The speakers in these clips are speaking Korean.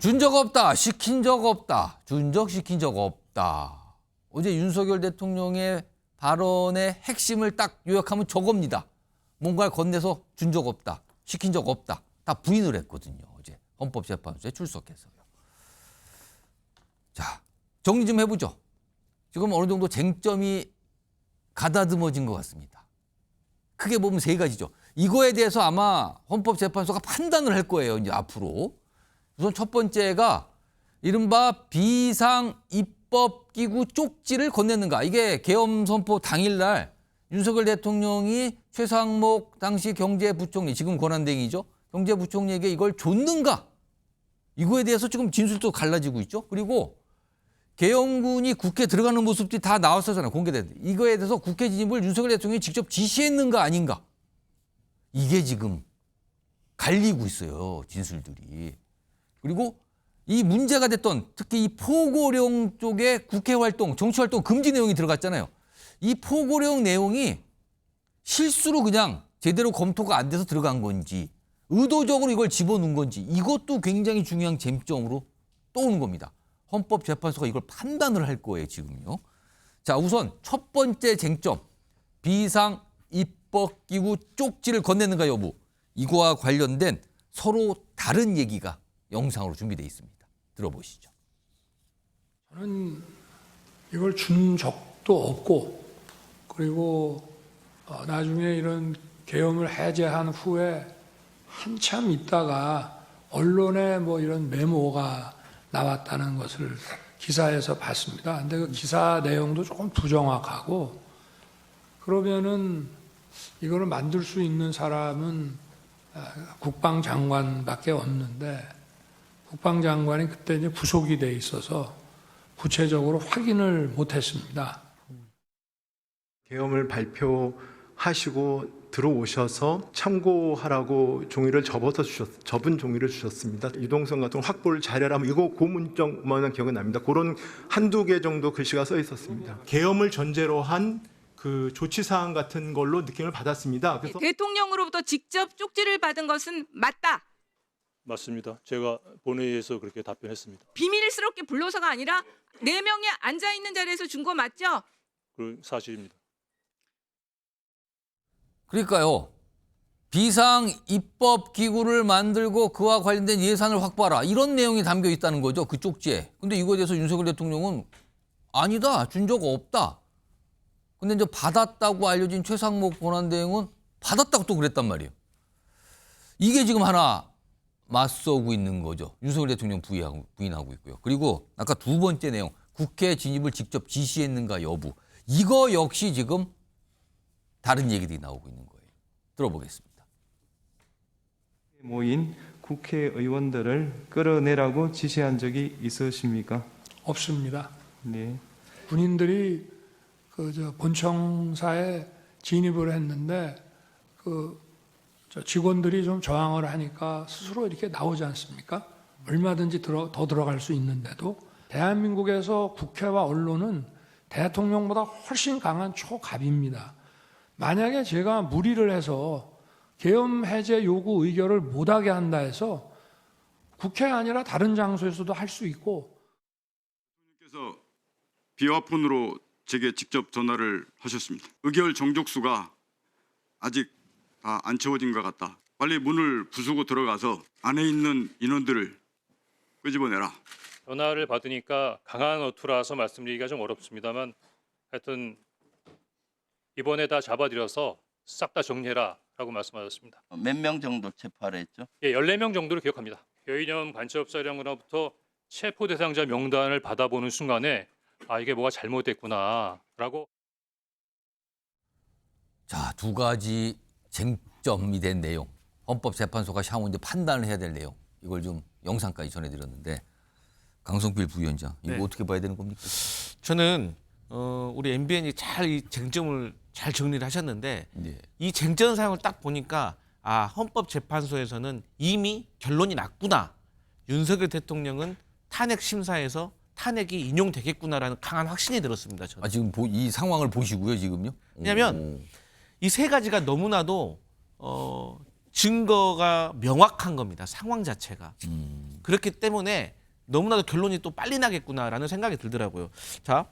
준 적 없다, 시킨 적 없다, 시킨 적 없다. 어제 윤석열 대통령의 발언의 핵심을 딱 요약하면 저겁니다. 뭔가를 건네서 준 적 없다, 시킨 적 없다. 다 부인을 했거든요. 어제 헌법재판소에 출석해서요. 자, 정리 좀 해보죠. 지금 어느 정도 쟁점이 가다듬어진 것 같습니다. 크게 보면 세 가지죠. 이거에 대해서 아마 헌법재판소가 판단을 할 거예요, 이제 앞으로. 우선 첫 번째가 이른바 비상입법기구 쪽지를 건넸는가. 이게 계엄 선포 당일날 윤석열 대통령이 최상목 당시 경제부총리, 지금 권한대행이죠. 경제부총리에게 이걸 줬는가. 이거에 대해서 지금 진술도 갈라지고 있죠. 그리고 계엄군이 국회에 들어가는 모습들이 다 나왔었잖아요. 공개됐는데. 이거에 대해서 국회 진입을 윤석열 대통령이 직접 지시했는가 아닌가. 이게 지금 갈리고 있어요. 진술들이. 그리고 이 문제가 됐던 특히 이 포고령 쪽에 국회 활동, 정치 활동 금지 내용이 들어갔잖아요. 이 포고령 내용이 실수로 그냥 제대로 검토가 안 돼서 들어간 건지 의도적으로 이걸 집어넣은 건지 이것도 굉장히 중요한 쟁점으로 떠오는 겁니다. 헌법재판소가 이걸 판단을 할 거예요, 지금요. 자, 우선 첫 번째 쟁점. 비상입법기구 쪽지를 건네는가 여부. 이거와 관련된 서로 다른 얘기가 영상으로 준비되어 있습니다. 들어보시죠. 저는 이걸 준 적도 없고 그리고 나중에 이런 계엄을 해제한 후에 한참 있다가 언론에 뭐 이런 메모가 나왔다는 것을 기사에서 봤습니다. 근데 그 기사 내용도 조금 부정확하고 그러면은 이거를 만들 수 있는 사람은 국방장관밖에 없는데 국방장관이 그때 이제 부속이 돼 있어서 구체적으로 확인을 못했습니다. 계엄을 발표하시고 들어오셔서 참고하라고 종이를 접은 종이를 주셨습니다. 유동성 같은 거 확보를 잘해라. 이거 고문장만 기억이 납니다. 그런 한두 개 정도 글씨가 써 있었습니다. 계엄을 전제로 한 그 조치 사항 같은 걸로 느낌을 받았습니다. 그래서 대통령으로부터 직접 쪽지를 받은 것은 맞다. 맞습니다. 제가 본회의에서 그렇게 답변했습니다. 비밀스럽게 불러서가 아니라 4명이 앉아 있는 자리에서 준 거 맞죠? 그 사실입니다. 그러니까요. 비상입법기구를 만들고 그와 관련된 예산을 확보하라. 이런 내용이 담겨 있다는 거죠. 그 쪽지에. 근데 이거에 대해서 윤석열 대통령은 아니다. 준 적 없다. 근데 이제 받았다고 알려진 최상목 권한대행은 받았다고 또 그랬단 말이에요. 이게 지금 하나 맞서고 있는 거죠. 윤석열 대통령 부인하고 있고요. 그리고 아까 두 번째 내용, 국회 진입을 직접 지시했는가 여부. 이거 역시 지금 다른 얘기들이 나오고 있는 거예요. 들어보겠습니다. 모인 국회의원들을 끌어내라고 지시한 적이 있으십니까? 없습니다. 네. 군인들이 본청사에 진입을 했는데 직원들이 좀 저항을 하니까 스스로 이렇게 나오지 않습니까? 얼마든지 더 들어갈 수 있는데도 대한민국에서 국회와 언론은 대통령보다 훨씬 강한 초갑입니다. 만약에 제가 무리를 해서 계엄 해제 요구 의결을 못하게 한다 해서 국회가 아니라 다른 장소에서도 할 수 있고. 대통령께서 비화폰으로 제게 직접 전화를 하셨습니다. 의결 정족수가 아직 다 안 채워진 것 같다. 빨리 문을 부수고 들어가서 안에 있는 인원들을 끄집어내라. 전화를 받으니까 강한 어투라서 말씀드리기가 좀 어렵습니다만 하여튼 이번에 다 잡아들여서 싹 다 정리해라라고 말씀하셨습니다. 몇 명 정도 체포하라 했죠? 예, 14명 정도를 기억합니다. 여인영 간첩사령관으로부터 체포 대상자 명단을 받아보는 순간에 아 이게 뭐가 잘못됐구나라고. 자, 두 가지 쟁점이 된 내용. 헌법재판소가 향후 이제 판단을 해야 될 내용. 이걸 좀 영상까지 전해드렸는데 강성필 부위원장, 이거 네. 어떻게 봐야 되는 겁니까? 저는 우리 MBN이 잘 이 쟁점을 잘 정리를 하셨는데 네. 이 쟁점 사항을 딱 보니까 아 헌법재판소에서는 이미 결론이 났구나. 윤석열 대통령은 탄핵 심사에서 탄핵이 인용되겠구나라는 강한 확신이 들었습니다. 저는. 아, 지금 이 상황을 보시고요, 지금요? 왜냐하면 이 세 가지가 너무나도 증거가 명확한 겁니다. 상황 자체가. 그렇기 때문에 너무나도 결론이 또 빨리 나겠구나라는 생각이 들더라고요. 자,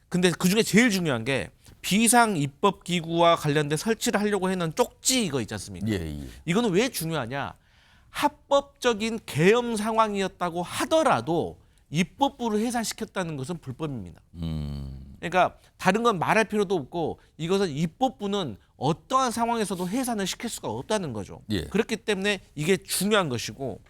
근데 그중에 제일 중요한 게 비상 입법 기구와 관련된 설치를 하려고 해놓은 쪽지 이거 있지 않습니까? 예. 이거는 왜 중요하냐? 합법적인 계엄 상황이었다고 하더라도 입법부를 해산시켰다는 것은 불법입니다. 그러니까 다른 건 말할 필요도 없고 이것은 입법부는 어떠한 상황에서도 해산을 시킬 수가 없다는 거죠. 예. 그렇기 때문에 이게 중요한 것이고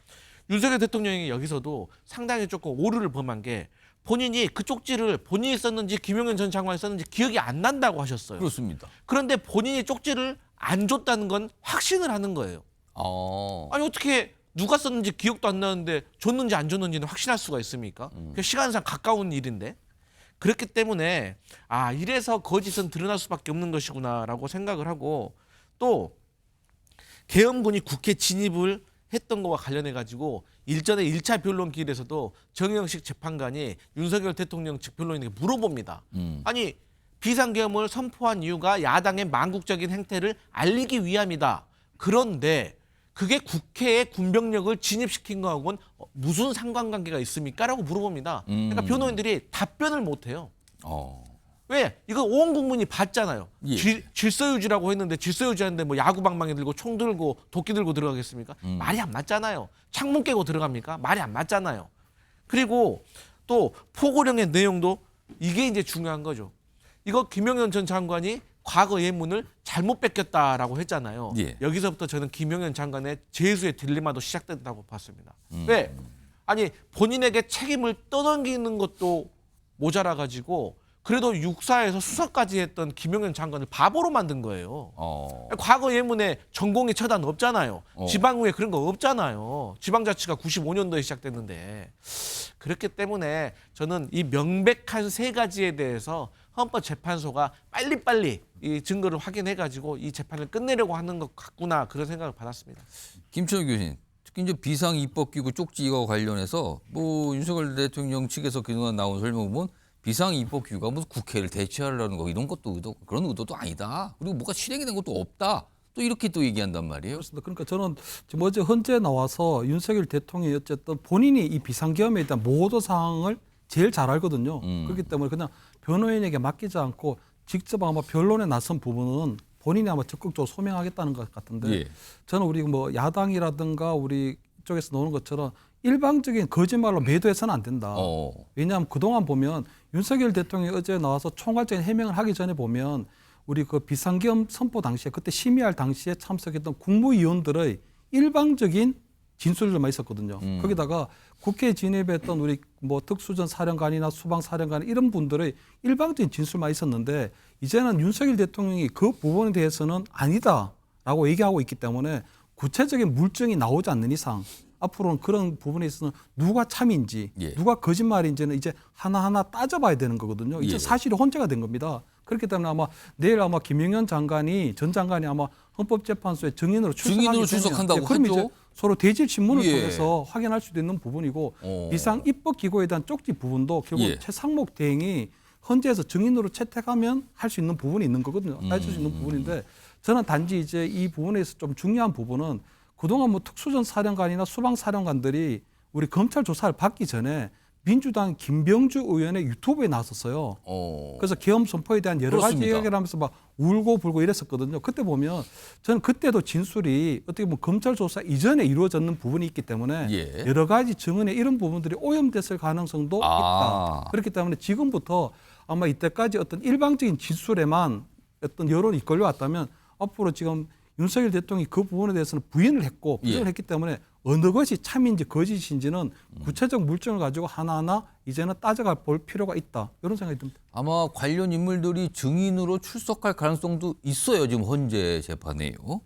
윤석열 대통령이 여기서도 상당히 조금 오류를 범한 게 본인이 그 쪽지를 본인이 썼는지 김용현 전 장관이 썼는지 기억이 안 난다고 하셨어요. 그렇습니다. 그런데 본인이 쪽지를 안 줬다는 건 확신을 하는 거예요. 아니 어떻게 누가 썼는지 기억도 안 나는데 줬는지 안 줬는지는 확신할 수가 있습니까? 시간상 가까운 일인데. 그렇기 때문에 이래서 거짓은 드러날 수밖에 없는 것이구나라고 생각을 하고 또 계엄군이 국회 진입을 했던 거와 관련해 가지고 일전에 1차 변론기일에서도 정영식 재판관이 윤석열 대통령 측 변호인에게 물어봅니다. 아니 비상계엄을 선포한 이유가 야당의 망국적인 행태를 알리기 위함이다. 그런데 그게 국회에 군병력을 진입시킨 거하고는 무슨 상관관계가 있습니까? 라고 물어봅니다. 그러니까 변호인들이 답변을 못해요. 왜? 이거 온 국민이 봤잖아요. 예. 질서유지라고 했는데 질서유지하는데 뭐 야구방망이 들고 총 들고 도끼 들고 들어가겠습니까? 말이 안 맞잖아요. 창문 깨고 들어갑니까? 말이 안 맞잖아요. 그리고 또 포고령의 내용도 이게 이제 중요한 거죠. 이거 김용현 전 장관이 과거 예문을 잘못 뺏겼다라고 했잖아요. 예. 여기서부터 저는 김용현 장관의 재수의 딜레마도 시작된다고 봤습니다. 왜? 아니 본인에게 책임을 떠넘기는 것도 모자라가지고 그래도 육사에서 수사까지 했던 김용현 장관을 바보로 만든 거예요. 과거 예문에 전공의 처단 없잖아요. 지방의회 그런 거 없잖아요. 지방자치가 95년도에 시작됐는데. 그렇기 때문에 저는 이 명백한 세 가지에 대해서 헌법재판소가 빨리빨리 이 증거를 확인해가지고 이 재판을 끝내려고 하는 것 같구나 그런 생각을 받았습니다. 김천호 교수님, 특히 이제 비상 입법기구 쪽지 이거 관련해서 뭐 윤석열 대통령 측에서 그동안 나온 설명을 보면 비상 입법기구가 무슨 국회를 대체하려는 거 이런 것도 그런 의도도 아니다. 그리고 뭐가 실행이 된 것도 없다. 또 이렇게 또 얘기한단 말이에요. 그렇습니다. 그러니까 저는 지금 어제 헌재 나와서 윤석열 대통령이 어쨌든 본인이 이 비상계엄에 대한 모든 상황을 제일 잘 알거든요. 그렇기 때문에 그냥 변호인에게 맡기지 않고 직접 아마 변론에 나선 부분은 본인이 아마 적극적으로 소명하겠다는 것 같은데 예. 저는 우리 뭐 야당이라든가 우리 쪽에서 나오는 것처럼 일방적인 거짓말로 매도해서는 안 된다. 왜냐하면 그동안 보면 윤석열 대통령이 어제 나와서 총괄적인 해명을 하기 전에 보면 우리 그 비상계엄 선포 당시에 그때 심의할 당시에 참석했던 국무위원들의 일방적인 진술들만 있었거든요. 거기다가 국회에 진입했던 우리 뭐 특수전 사령관이나 수방 사령관 이런 분들의 일방적인 진술만 있었는데 이제는 윤석열 대통령이 그 부분에 대해서는 아니다라고 얘기하고 있기 때문에 구체적인 물증이 나오지 않는 이상 앞으로는 그런 부분에 있어서는 누가 참인지 누가 거짓말인지는 이제 하나하나 따져봐야 되는 거거든요. 이제 사실이 혼재가 된 겁니다. 그렇기 때문에 아마 내일 아마 김용현 전 장관이 아마 헌법재판소에 증인으로 출석한다고 그럼 했죠. 이제 서로 대질 신문을 통해서 확인할 수도 있는 부분이고 비상 입법 기구에 대한 쪽지 부분도 결국 최상목 대행이 헌재에서 증인으로 채택하면 할 수 있는 부분이 있는 거거든요. 따질 수 있는 부분인데 저는 단지 이제 이 부분에서 좀 중요한 부분은 그동안 뭐 특수전 사령관이나 수방 사령관들이 우리 검찰 조사를 받기 전에 민주당 김병주 의원의 유튜브에 나섰어요. 그래서 계엄 선포에 대한 여러 가지 이야기를 하면서 막 울고 불고 이랬었거든요. 그때 보면 저는 그때도 진술이 어떻게 보면 검찰 조사 이전에 이루어졌는 부분이 있기 때문에 여러 가지 증언에 이런 부분들이 오염됐을 가능성도 있다. 그렇기 때문에 지금부터 아마 이때까지 어떤 일방적인 진술에만 어떤 여론이 이끌려왔다면 앞으로 지금 윤석열 대통령이 그 부분에 대해서는 부인을 했고 부정을 했기 때문에 어느 것이 참인지 거짓인지는 구체적 물증을 가지고 하나하나 이제는 따져가 볼 필요가 있다. 이런 생각이 듭니다. 아마 관련 인물들이 증인으로 출석할 가능성도 있어요. 지금 헌재 재판에요.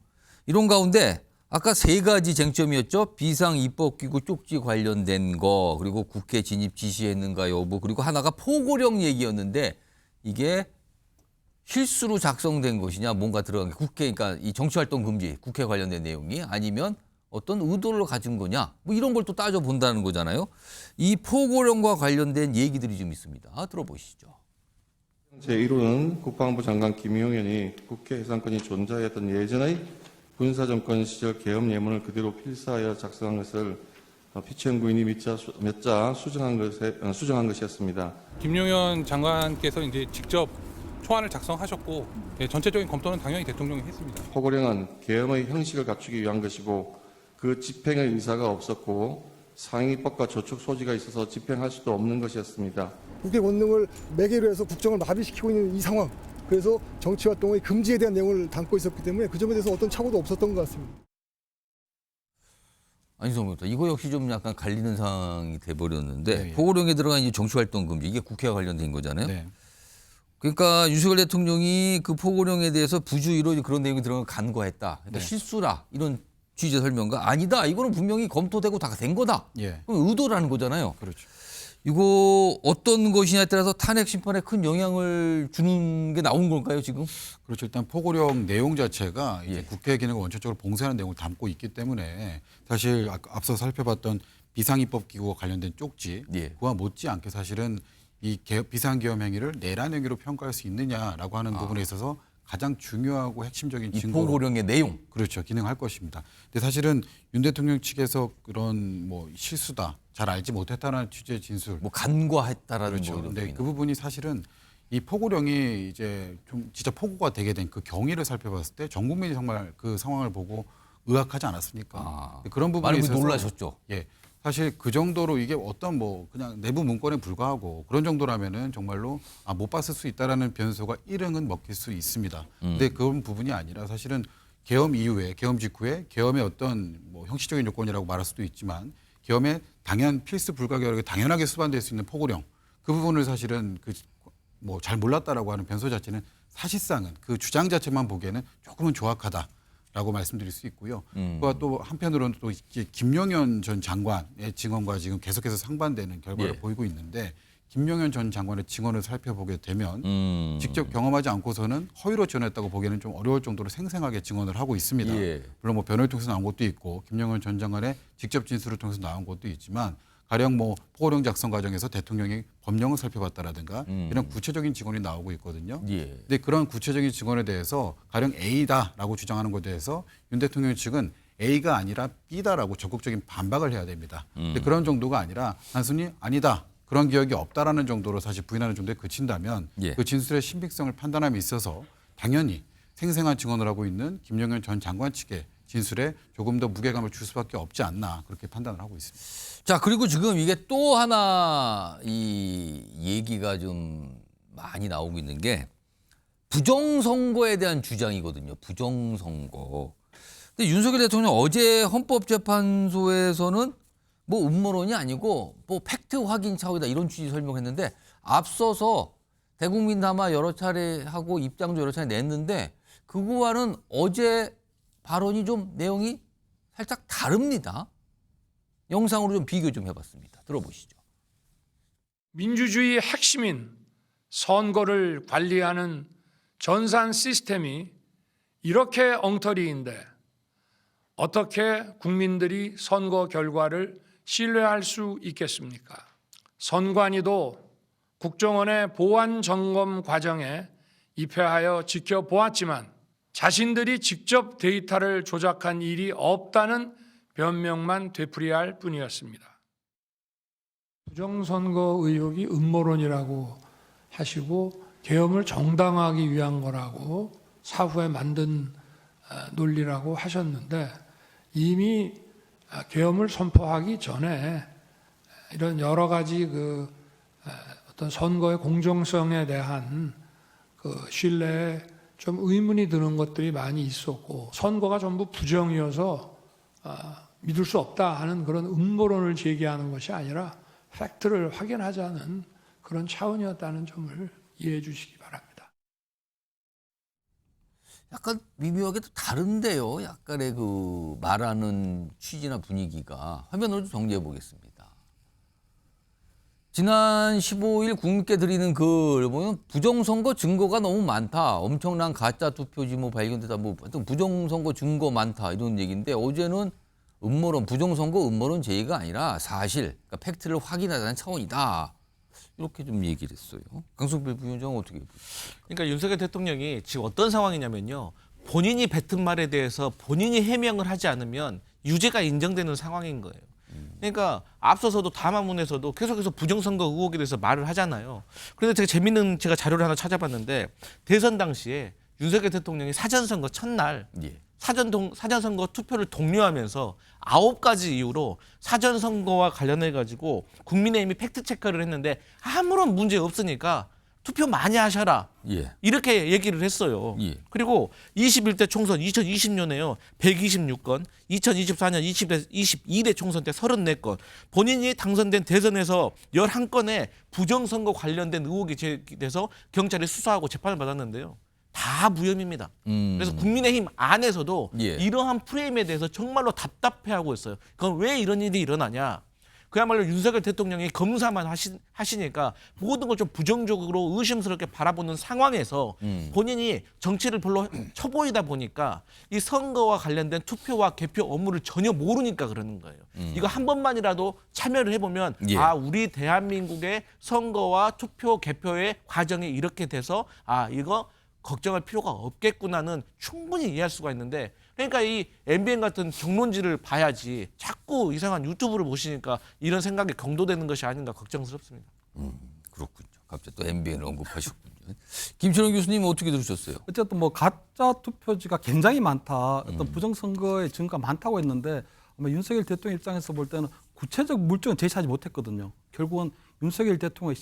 이런 가운데 아까 세 가지 쟁점이었죠. 비상 입법기구 쪽지 관련된 거 그리고 국회 진입 지시했는가 여부 그리고 하나가 포고령 얘기였는데 이게 실수로 작성된 것이냐 뭔가 들어간 게 국회 그러니까 이 정치활동 금지 국회 관련된 내용이 아니면 어떤 의도를 가진 거냐 뭐 이런 걸 또 따져본다는 거잖아요. 이 포고령과 관련된 얘기들이 좀 있습니다. 들어보시죠. 제1호는 국방부 장관 김용현이 국회 해산권이 존재했던 예전의 군사정권 시절 계엄 예문을 그대로 필사하여 작성한 것을 피치현 부인이 몇 자 수정한 것이었습니다. 김용현 장관께서 이제 직접 초안을 작성하셨고 전체적인 검토는 당연히 대통령이 했습니다. 포고령은 계엄의 형식을 갖추기 위한 것이고 그 집행의 의사가 없었고 상위법과 저촉 소지가 있어서 집행할 수도 없는 것이었습니다. 국회 권능을 매개로 해서 국정을 마비시키고 있는 이 상황, 그래서 정치활동의 금지에 대한 내용을 담고 있었기 때문에 그 점에 대해서 어떤 착오도 없었던 것 같습니다. 아니, 이거 역시 좀 약간 갈리는 상황이 돼버렸는데 네. 포고령에 들어간 이 정치활동 금지 이게 국회와 관련된 거잖아요. 네. 그러니까 윤석열 대통령이 그 포고령에 대해서 부주의로 그런 내용이 들어간 걸 간과했다. 그러니까 네. 실수라 이런 취지의 설명과 아니다. 이거는 분명히 검토되고 다 된 거다. 예. 그럼 의도라는 거잖아요. 그렇죠. 이거 어떤 것이냐에 따라서 탄핵 심판에 큰 영향을 주는 게 나온 걸까요, 지금? 그렇죠. 일단 포고령 내용 자체가 이제 예. 국회 기능을 원천적으로 봉쇄하는 내용을 담고 있기 때문에 사실 앞서 살펴봤던 비상입법 기구와 관련된 쪽지 예. 그와 못지않게 사실은 이 비상계엄 행위를 내란 행위로 평가할 수 있느냐라고 하는 부분에 있어서 가장 중요하고 핵심적인 이 증거 포고령의 내용. 그렇죠. 기능할 것입니다. 근데 사실은 윤 대통령 측에서 그런 뭐 실수다, 잘 알지 못했다는 취지의 진술, 뭐 간과했다라는 그렇죠. 뭐 이런 근데 표현이 그 부분이 사실은 이 포고령이 이제 좀 진짜 포고가 되게 된 그 경위를 살펴봤을 때 전 국민이 정말 그 상황을 보고 의학하지 않았습니까? 그런 부분에 많은 있어서 분이 놀라셨죠. 예. 사실 그 정도로 이게 어떤 뭐 그냥 내부 문건에 불과하고 그런 정도라면은 정말로 못 봤을 수 있다라는 변소가 일응은 먹힐 수 있습니다. 근데 그런 부분이 아니라 사실은 계엄 이후에 계엄 직후에 계엄의 어떤 뭐 형식적인 요건이라고 말할 수도 있지만 계엄의 필수 불가결하게 당연하게 수반될 수 있는 포고령 그 부분을 사실은 그 뭐 잘 몰랐다라고 하는 변소 자체는 사실상은 그 주장 자체만 보기에는 조금은 조악하다라고 말씀드릴 수 있고요. 그와 또 한편으로는 또 김용현 전 장관의 증언과 지금 계속해서 상반되는 결과를 예. 보이고 있는데 김용현 전 장관의 증언을 살펴보게 되면 직접 경험하지 않고서는 허위로 전했다고 보기에는 좀 어려울 정도로 생생하게 증언을 하고 있습니다. 예. 물론 뭐 변호를 통해서 나온 것도 있고 김용현 전 장관의 직접 진술을 통해서 나온 것도 있지만 가령 뭐 포고령 작성 과정에서 대통령이 법령을 살펴봤다라든가 이런 구체적인 증언이 나오고 있거든요. 예. 근데 그런 구체적인 증언에 대해서 가령 A다라고 주장하는 것에 대해서 윤 대통령 측은 A가 아니라 B다라고 적극적인 반박을 해야 됩니다. 근데 그런 정도가 아니라 단순히 아니다. 그런 기억이 없다라는 정도로 사실 부인하는 정도에 그친다면 예. 그 진술의 신빙성을 판단함에 있어서 당연히 생생한 증언을 하고 있는 김용현 전 장관 측의 진술에 조금 더 무게감을 줄 수밖에 없지 않나 그렇게 판단을 하고 있습니다. 자, 그리고 지금 이게 또 하나 이 얘기가 좀 많이 나오고 있는 게 부정선거에 대한 주장이거든요. 부정선거. 근데 윤석열 대통령 어제 헌법재판소에서는 뭐 음모론이 아니고 뭐 팩트 확인 차원이다 이런 취지 설명했는데 앞서서 대국민 담화 여러 차례 하고 입장도 여러 차례 냈는데 그거와는 어제 발언이 좀 내용이 살짝 다릅니다. 영상으로 좀 비교 좀 해봤습니다. 들어보시죠. 민주주의의 핵심인 선거를 관리하는 전산 시스템이 이렇게 엉터리인데 어떻게 국민들이 선거 결과를 신뢰할 수 있겠습니까? 선관위도 국정원의 보안 점검 과정에 입회하여 지켜보았지만 자신들이 직접 데이터를 조작한 일이 없다는 변명만 되풀이할 뿐이었습니다. 부정선거 의혹이 음모론이라고 하시고 계엄을 정당화하기 위한 거라고 사후에 만든 논리라고 하셨는데 이미 계엄을 선포하기 전에 이런 여러 가지 어떤 선거의 공정성에 대한 신뢰에 좀 의문이 드는 것들이 많이 있었고 선거가 전부 부정이어서 믿을 수 없다 하는 그런 음모론을 제기하는 것이 아니라 팩트를 확인하자는 그런 차원이었다는 점을 이해해 주시기 바랍니다. 약간 미묘하게 또 다른데요. 약간의 그 말하는 취지나 분위기가 화면으로 좀 정리해 보겠습니다. 지난 15일 국민께 드리는 글 보면 부정선거 증거가 너무 많다. 엄청난 가짜 투표지 뭐 발견되다. 뭐 하여튼 부정선거 증거 많다. 이런 얘기인데 어제는 음모론, 부정선거 음모론 제의가 아니라 사실, 그러니까 팩트를 확인하자는 차원이다. 이렇게 좀 얘기를 했어요. 강성필 부위원장은 어떻게 보세요? 그러니까 윤석열 대통령이 지금 어떤 상황이냐면요. 본인이 뱉은 말에 대해서 본인이 해명을 하지 않으면 유죄가 인정되는 상황인 거예요. 그러니까 앞서서도 담화문에서도 계속해서 부정선거 의혹에 대해서 말을 하잖아요. 그런데 되게 재밌는 제가 자료를 하나 찾아봤는데 대선 당시에 윤석열 대통령이 사전선거 첫날 사전선거 투표를 독려하면서 9가지 이유로 사전선거와 관련해 가지고 국민의힘이 팩트체크를 했는데 아무런 문제 없으니까 투표 많이 하셔라. 이렇게 얘기를 했어요. 그리고 21대 총선 2020년에요. 126건, 2024년 22대 총선 때 34건, 본인이 당선된 대선에서 11건의 부정선거 관련된 의혹이 제기돼서 경찰이 수사하고 재판을 받았는데요. 다 무혐의입니다. 그래서 국민의힘 안에서도 이러한 프레임에 대해서 정말로 답답해하고 있어요. 그건 왜 이런 일이 일어나냐. 그야말로 윤석열 대통령이 검사만 하시니까 모든 걸 좀 부정적으로 의심스럽게 바라보는 상황에서 본인이 정치를 별로 쳐보이다 보니까 이 선거와 관련된 투표와 개표 업무를 전혀 모르니까 그러는 거예요. 이거 한 번만이라도 참여를 해보면 아, 우리 대한민국의 선거와 투표 개표의 과정이 이렇게 돼서 아, 이거 걱정할 필요가 없겠구나는 충분히 이해할 수가 있는데, 그러니까 이 MBN 같은 경론지를 봐야지 자꾸 이상한 유튜브를 보시니까 이런 생각이 경도되는 것이 아닌가 걱정스럽습니다. 그렇군요. 갑자기 또 MBN을 언급하셨군요. 김철원 교수님 어떻게 들으셨어요? 어쨌든 뭐 가짜 투표지가 굉장히 많다. 어떤 부정선거의 증거가 많다고 했는데 아마 윤석열 대통령 입장에서 볼 때는 구체적 물증은 제시하지 못했거든요. 결국은 윤석열 대통령의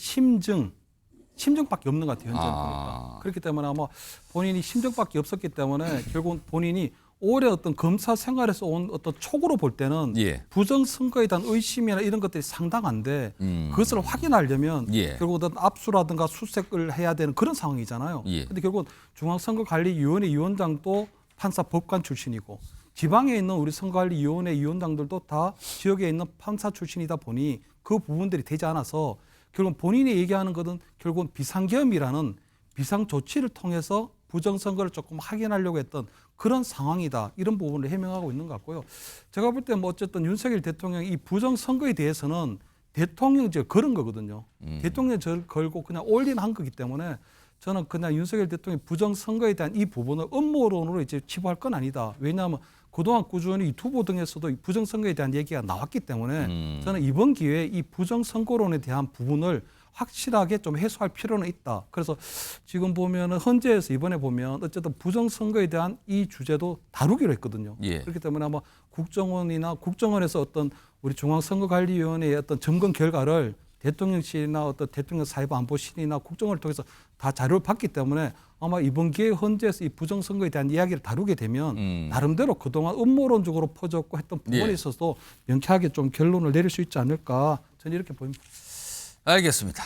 심증밖에 없는 것 같아요. 현재는 보니까. 그렇기 때문에 아마 본인이 심증밖에 없었기 때문에 결국은 본인이 올해 어떤 검사 생활에서 온 어떤 촉으로 볼 때는 부정선거에 대한 의심이나 이런 것들이 상당한데 그것을 확인하려면 결국 어떤 압수라든가 수색을 해야 되는 그런 상황이잖아요. 그런데 결국은 중앙선거관리위원회 위원장도 판사 법관 출신이고 지방에 있는 우리 선거관리위원회 위원장들도 다 지역에 있는 판사 출신이다 보니 그 부분들이 되지 않아서 결국은 본인이 얘기하는 것은 결국은 비상계엄이라는 비상조치를 통해서 부정선거를 조금 확인하려고 했던 그런 상황이다. 이런 부분을 해명하고 있는 것 같고요. 제가 볼 때 뭐 어쨌든 윤석열 대통령이 이 부정선거에 대해서는 대통령제를 걸은 거거든요. 대통령제를 걸고 그냥 올인한 거기 때문에 저는 그냥 윤석열 대통령이 부정선거에 대한 이 부분을 음모론으로 이제 치부할 건 아니다. 왜냐하면 그동안 꾸준히 유튜브 등에서도 이 부정선거에 대한 얘기가 나왔기 때문에 저는 이번 기회에 이 부정선거론에 대한 부분을 확실하게 좀 해소할 필요는 있다. 그래서 지금 보면은 헌재에서 이번에 보면 어쨌든 부정선거에 대한 이 주제도 다루기로 했거든요. 그렇기 때문에 아마 국정원에서 어떤 우리 중앙선거관리위원회의 어떤 점검 결과를 대통령실이나 어떤 대통령 사회부안보실이나 국정원을 통해서 다 자료를 받기 때문에 아마 이번 기회에 헌재에서 이 부정선거에 대한 이야기를 다루게 되면 나름대로 그동안 음모론적으로 퍼졌고 했던 부분에 있어서 명쾌하게 좀 결론을 내릴 수 있지 않을까 저는 이렇게 보입니다. 알겠습니다.